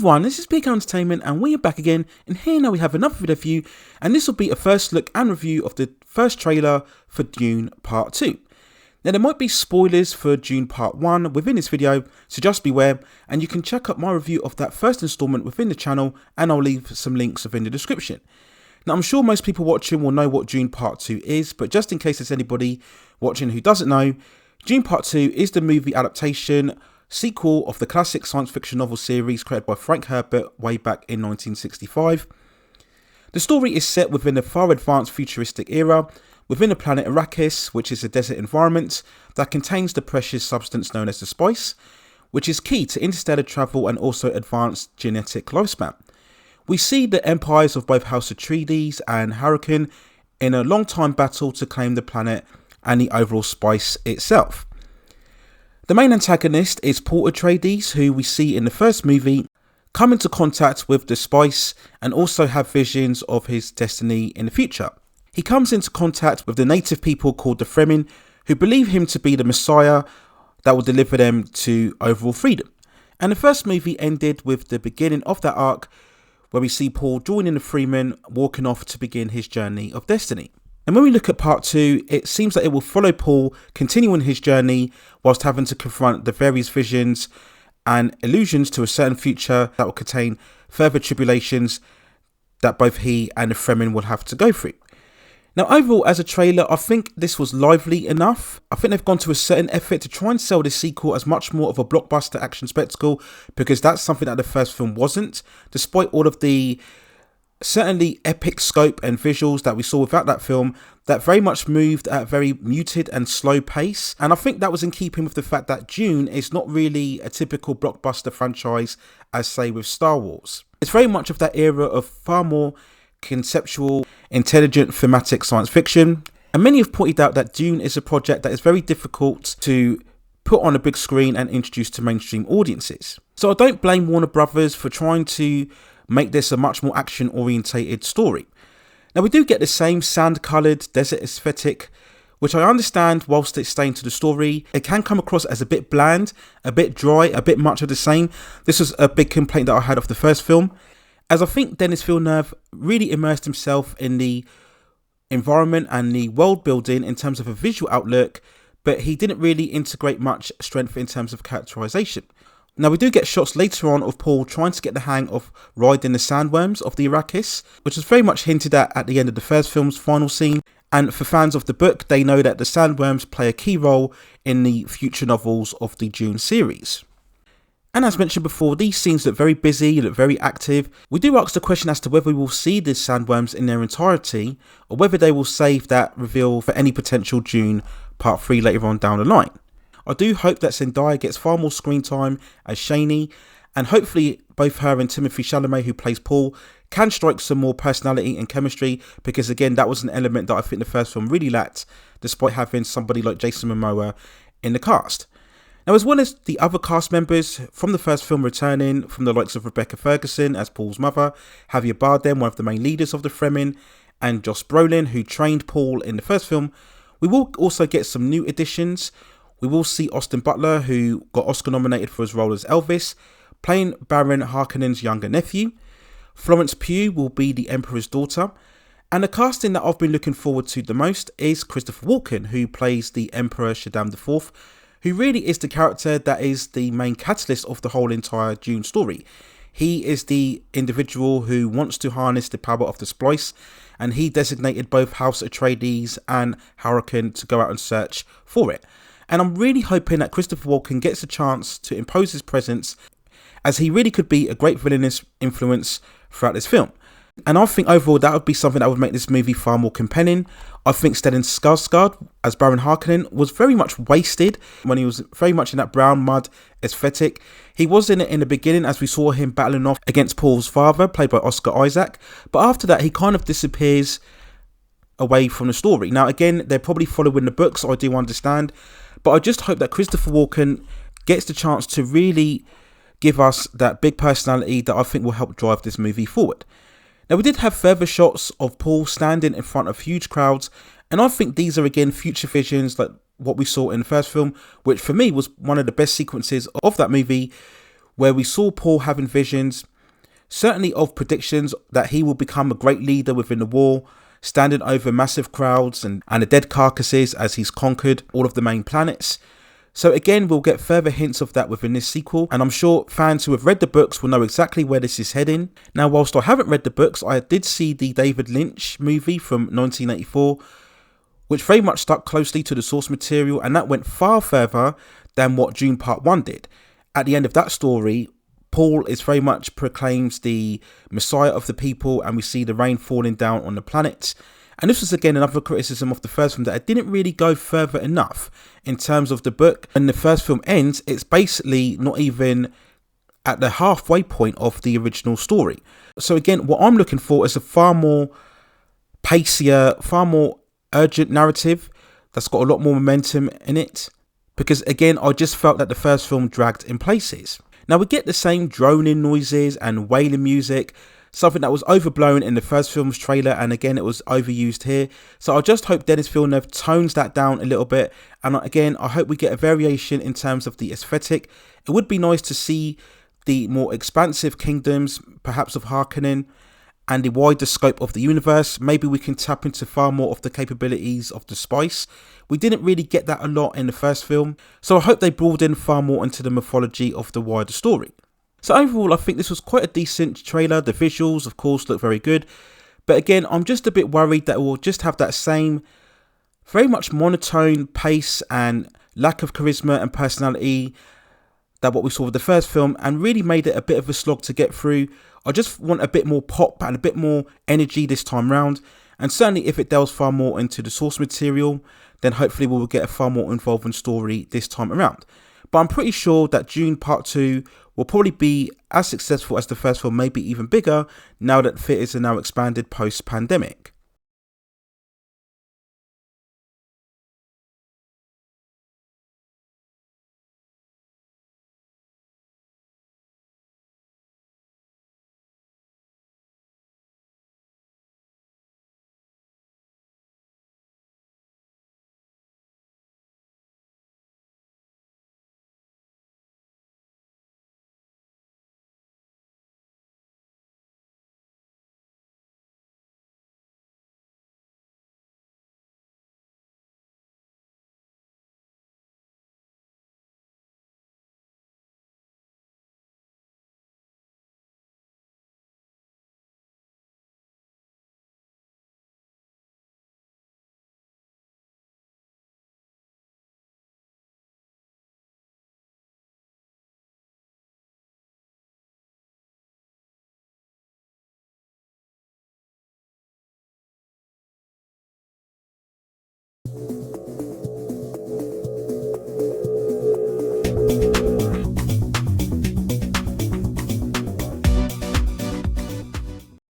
everyone, this is Big Entertainment and we are back again, and here now we have another video for you, and this will be a first look and review of the first trailer for Dune Part 2. Now there might be spoilers for Dune Part 1 within this video, so just beware, and you can check out my review of that first installment within the channel, and I'll leave some links within the description. Now I'm sure most people watching will know what Dune Part 2 is, but just in case there's anybody watching who doesn't know, Dune Part 2 is the movie adaptation sequel of the classic science fiction novel series created by Frank Herbert way back in 1965. The story is set within a far advanced futuristic era, within the planet Arrakis, which is a desert environment that contains the precious substance known as the spice, which is key to interstellar travel and also advanced genetic lifespan. We see the empires of both House Atredies and Walken in a long-time battle to claim the planet and the overall spice itself. The main antagonist is Paul Atredies, who we see in the first movie come into contact with the spice and also have visions of his destiny in the future. He comes into contact with the native people called the Fremen, who believe him to be the Messiah that will deliver them to overall freedom. And the first movie ended with the beginning of that arc, where we see Paul joining the Fremen, walking off to begin his journey of destiny. And when we look at Part 2, it seems that it will follow Paul continuing his journey whilst having to confront the various visions and illusions to a certain future that will contain further tribulations that both he and the Fremen will have to go through. Now overall, as a trailer, I think this was lively enough. I think they've gone to a certain effort to try and sell this sequel as much more of a blockbuster action spectacle, because that's something that the first film wasn't, despite all of the certainly epic scope and visuals that we saw without that film, that very much moved at a very muted and slow pace. And I think that was in keeping with the fact that Dune is not really a typical blockbuster franchise as say with Star Wars. It's very much of that era of far more conceptual, intelligent thematic science fiction. And many have pointed out that Dune is a project that is very difficult to put on a big screen and introduce to mainstream audiences. So I don't blame Warner Brothers for trying to make this a much more action orientated story. Now we do get the same sand coloured desert aesthetic, which I understand whilst it's staying to the story, it can come across as a bit bland, a bit dry, a bit much of the same. This was a big complaint that I had of the first film, as I think Denis Villeneuve really immersed himself in the environment and the world building in terms of a visual outlook, but he didn't really integrate much strength in terms of characterization. Now we do get shots later on of Paul trying to get the hang of riding the sandworms of the Arrakis, which is very much hinted at the end of the first film's final scene. And for fans of the book, they know that the sandworms play a key role in the future novels of the Dune series. And as mentioned before, these scenes look very busy, look very active. We do ask the question as to whether we will see the sandworms in their entirety, or whether they will save that reveal for any potential Dune Part 3 later on down the line. I do hope that Zendaya gets far more screen time as Shani, and hopefully both her and Timothée Chalamet, who plays Paul, can strike some more personality and chemistry, because again that was an element that I think the first film really lacked, despite having somebody like Jason Momoa in the cast. Now, as well as the other cast members from the first film returning, from the likes of Rebecca Ferguson as Paul's mother, Javier Bardem, one of the main leaders of the Fremen, and Josh Brolin, who trained Paul in the first film, we will also get some new additions. We will see Austin Butler, who got Oscar nominated for his role as Elvis, playing Baron Harkonnen's younger nephew. Florence Pugh will be the Emperor's daughter. And the casting that I've been looking forward to the most is Christopher Walken, who plays the Emperor Shaddam IV, who really is the character that is the main catalyst of the whole entire Dune story. He is the individual who wants to harness the power of the splice, and he designated both House Atreides and Walken to go out and search for it. And I'm really hoping that Christopher Walken gets a chance to impose his presence, as he really could be a great villainous influence throughout this film. And I think overall that would be something that would make this movie far more compelling. I think Stellan Skarsgård as Baron Harkonnen was very much wasted when he was very much in that brown mud aesthetic. He was in it in the beginning, as we saw him battling off against Paul's father, played by Oscar Isaac. But after that, he kind of disappears away from the story. Now again, they're probably following the books, I do understand. But I just hope that Christopher Walken gets the chance to really give us that big personality that I think will help drive this movie forward. Now we did have further shots of Paul standing in front of huge crowds, and I think these are again future visions like what we saw in the first film, which for me was one of the best sequences of that movie, where we saw Paul having visions certainly of predictions that he will become a great leader within the war, standing over massive crowds and the dead carcasses as he's conquered all of the main planets. So again, we'll get further hints of that within this sequel, and I'm sure fans who have read the books will know exactly where this is heading. Now, whilst I haven't read the books, I did see the David Lynch movie from 1984, which very much stuck closely to the source material, and that went far further than what Dune Part 1 did. At the end of that story, Paul is very much proclaims the Messiah of the people, and we see the rain falling down on the planets. And this was again another criticism of the first film, that it didn't really go further enough in terms of the book. When the first film ends, it's basically not even at the halfway point of the original story. So again, what I'm looking for is a far more pacier, far more urgent narrative that's got a lot more momentum in it. Because again, I just felt that the first film dragged in places. Now we get the same droning noises and wailing music, something that was overblown in the first film's trailer, and again it was overused here. So I just hope Denis Villeneuve tones that down a little bit, and again I hope we get a variation in terms of the aesthetic. It would be nice to see the more expansive kingdoms, perhaps of Harkonnen, and the wider scope of the universe. Maybe we can tap into far more of the capabilities of the spice. We didn't really get that a lot in the first film, so I hope they broaden far more into the mythology of the wider story. So overall, I think this was quite a decent trailer. The visuals, of course, look very good. But again, I'm just a bit worried that it will just have that same very much monotone pace and lack of charisma and personality that what we saw with the first film, and really made it a bit of a slog to get through. I just want a bit more pop and a bit more energy this time round. And certainly if it delves far more into the source material, then hopefully we will get a far more involving story this time around. But I'm pretty sure that Dune Part 2 will probably be as successful as the first film, maybe even bigger, now that theatres are now expanded post-pandemic.